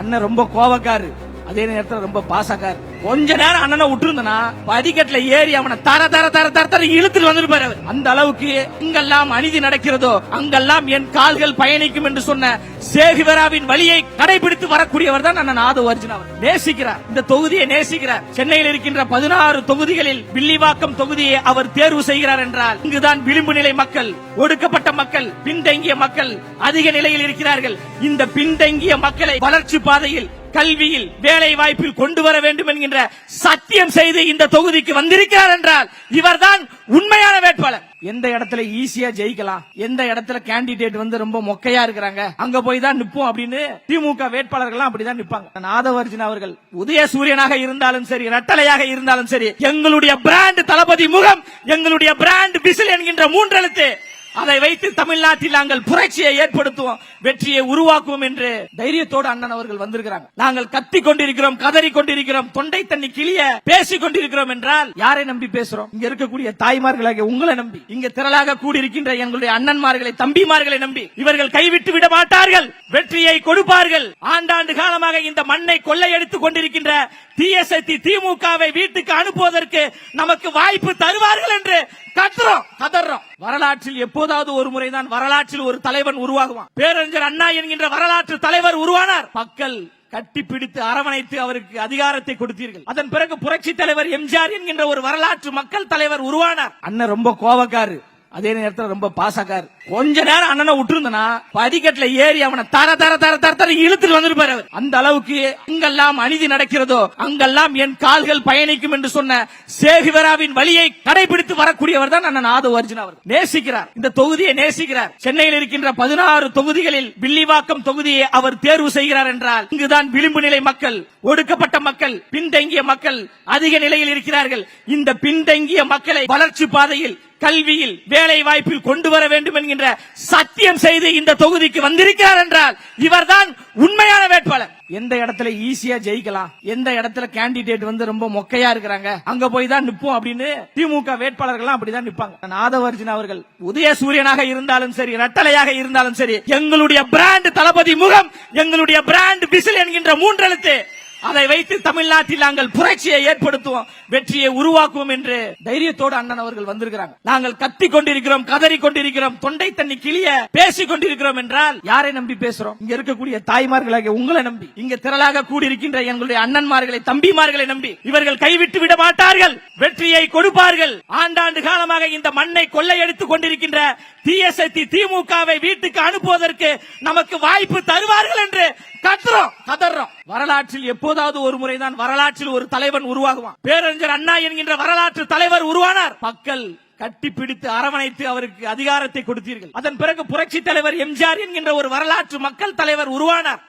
அண்ணன் ரொம்ப கோவக்காரு, அதே நேரத்தில் ரொம்ப பாசக்காரு. கொஞ்ச நேரம் அண்ணனை விட்டுருந்தனா படிக்கட்டுல ஏறி அவனை தர தர தர தர தர இழுத்துட்டு வந்துருப்பாரு. அந்த அளவுக்கு எங்கெல்லாம் அநீதி நடக்கிறதோ அங்கெல்லாம் என் கால்கள் பயணிக்கும் என்று சொன்ன சேகுவராவின் வழியை கடைபிடித்து வரக்கூடியவர் தான் அண்ணன் ஆதவ அர்ஜுனா. நேசிக்கிறார், இந்த தொகுதியை நேசிக்கிறார். சென்னையில் இருக்கின்ற 16 தொகுதிகளில் வில்லிவாக்கம் தொகுதியை அவர் தேர்வு செய்கிறார் என்றால் இங்குதான் விளிம்பு நிலை மக்கள், ஒடுக்கப்பட்ட மக்கள், பின்தங்கிய மக்கள் அதிக நிலையில் இருக்கிறார்கள். இந்த பின்தங்கிய மக்களை வளர்ச்சி பாதையில், கல்வியில், வேலை வாய்ப்பில் கொண்டு வர வேண்டும் என்கின்ற சத்தியம் செய்து இந்த தொகுதிக்கு வந்திருக்கிறார் என்றால் இவர்தான் உண்மையான வேட்பாளர். எந்த இடத்துல ஈஸியா ஜெயிக்கலாம், எந்த இடத்துல கேண்டிடேட் வந்து ரொம்ப மொக்கையா இருக்கிறாங்க, அங்க போய் தான் நிப்போம் அப்படின்னு திமுக வேட்பாளர்கள் அப்படிதான் நிப்பாங்க. ஆதவ அர்ஜுனா அவர்கள் உதயசூரியனாக இருந்தாலும் சரி, ரட்டளையாக இருந்தாலும் சரி, எங்களுடைய பிராண்ட் தளபதி முகம், எங்களுடைய பிராண்ட் விசில் என்கின்ற 3 எழுத்து, அதை வைத்து தமிழ்நாட்டில் நாங்கள் புரட்சியை ஏற்படுத்துவோம், வெற்றியை உருவாக்குவோம் என்று தைரியத்தோடு அண்ணன் அவர்கள் வந்திருக்கிறாங்க. நாங்கள் கத்திக் கொண்டிருக்கிறோம், கதறி கொண்டிருக்கிறோம், தொண்டை தண்ணி கிளிய பேசிக் கொண்டிருக்கிறோம் என்றால் யாரை நம்பி பேசுறோம்? இங்க இருக்கக்கூடிய தாய்மார்களாக உங்களை நம்பி, இங்க திரளாக கூடியிருக்கின்ற எங்களுடைய அண்ணன்மார்களை, தம்பிமார்களை நம்பி. இவர்கள் கைவிட்டு விட மாட்டார்கள், வெற்றியை கொடுப்பார்கள். ஆண்டாண்டு காலமாக இந்த மண்ணை கொள்ளையடித்துக் கொண்டிருக்கின்ற தீயசக்தி திமுகவை வீட்டுக்கு அனுப்புவதற்கு நமக்கு வாய்ப்பு தருவார்கள் என்று கதறோம். வரலாற்றில் எப்போதாவது ஒரு முறைதான் வரலாற்றில் ஒரு தலைவன் உருவாகுவான். பேரறிஞர் அண்ணா என்கின்ற வரலாற்று தலைவர் உருவானார். மக்கள் கட்டிப்பிடித்து அரவணைத்து அவருக்கு அதிகாரத்தை கொடுத்தீர்கள். அதன் பிறகு புரட்சி தலைவர் எம்ஜிஆர் என்கின்ற ஒரு வரலாற்று மக்கள் தலைவர் உருவானார். அண்ணன் ரொம்ப கோவக்காரு, அதே நேரத்தில் ரொம்ப பாசக்காரு. கொஞ்ச நேரம் அண்ணனை விட்டுருந்தனா படிக்கட்டுல ஏறி அவனை தர தர தர தர தர இழுத்துட்டு வந்துருப்பாரு. அந்த அளவுக்கு எங்கெல்லாம் அநீதி நடக்கிறதோ அங்கெல்லாம் என் கால்கள் பயணிக்கும் என்று சொன்ன சேகுவராவின் வழியை கடைபிடித்து வரக்கூடியவர் தான் அண்ணன் ஆதவ அர்ஜுனா அவர்கள். நேசிக்கிறார், இந்த தொகுதியை நேசிக்கிறார். சென்னையில் இருக்கின்ற 16 தொகுதிகளில் வில்லிவாக்கம் தொகுதியை அவர் தேர்வு செய்கிறார் என்றால் இங்குதான் விளிம்பு நிலை மக்கள், ஒடுக்கப்பட்ட மக்கள், பின்தங்கிய மக்கள் அதிக நிலையில் இருக்கிறார்கள். இந்த பின்தங்கிய மக்களை வளர்ச்சி பாதையில், கல்வியில், வேலை வாய்ப்பில் கொண்டு வர வேண்டும் என்கின்ற சத்தியம் செய்து இந்த தொகுதிக்கு வந்திருக்கிறார் என்றால் இவர்தான் உண்மையான வேட்பாளர். எந்த இடத்துல ஈஸியா ஜெயிக்கலாம், எந்த இடத்துல கேண்டிடேட் வந்து ரொம்ப மொக்கையா இருக்கிறாங்க, அங்க போய் தான் நிப்போம் அப்படின்னு திமுக வேட்பாளர்கள் அப்படிதான் நிப்பாங்க. ஆதவ அர்ஜுனா அவர்கள் உதயசூரியனாக இருந்தாலும் சரி, ரட்டளையாக இருந்தாலும் சரி, எங்களுடைய பிராண்ட் தளபதி முகம், எங்களுடைய பிராண்ட் விசில் என்கின்ற 3 எழுத்து, அதை வைத்து தமிழ்நாட்டில் நாங்கள் புரட்சியை ஏற்படுத்துவோம், வெற்றியை உருவாக்குவோம் என்று தைரியத்தோடு அண்ணன் அவர்கள் வந்திருக்கிறாங்க. நாங்கள் கத்திக் கொண்டிருக்கிறோம், கதறி கொண்டிருக்கிறோம், தொண்டை தண்ணி கிளிய பேசிக் கொண்டிருக்கிறோம் என்றால் யாரை நம்பி பேசுறோம்? இங்க இருக்கக்கூடிய தாய்மார்களாக உங்களை நம்பி, இங்க திரளாக கூடியிருக்கின்ற எங்களுடைய அண்ணன்மார்களை, தம்பிமார்களை நம்பி. இவர்கள் கைவிட்டு விட மாட்டார்கள், வெற்றியை கொடுப்பார்கள். ஆண்டாண்டு காலமாக இந்த மண்ணை கொள்ளையடித்துக் கொண்டிருக்கின்ற தீயசக்தி திமுகவை வீட்டுக்கு அனுப்புவதற்கு நமக்கு வாய்ப்பு தருவார்கள் என்று கதறோம். வரலாற்றில் எப்போதாவது ஒரு முறைதான் வரலாற்றில் ஒரு தலைவன் உருவாகுவான். பேரறிஞர் அண்ணா என்கின்ற வரலாற்று தலைவர் உருவானார். மக்கள் கட்டிப்பிடித்து அரவணைத்து அவருக்கு அதிகாரத்தை கொடுத்தீர்கள். அதன் பிறகு புரட்சி தலைவர் எம்ஜிஆர் என்கின்ற ஒரு வரலாற்று மக்கள் தலைவர் உருவானார்.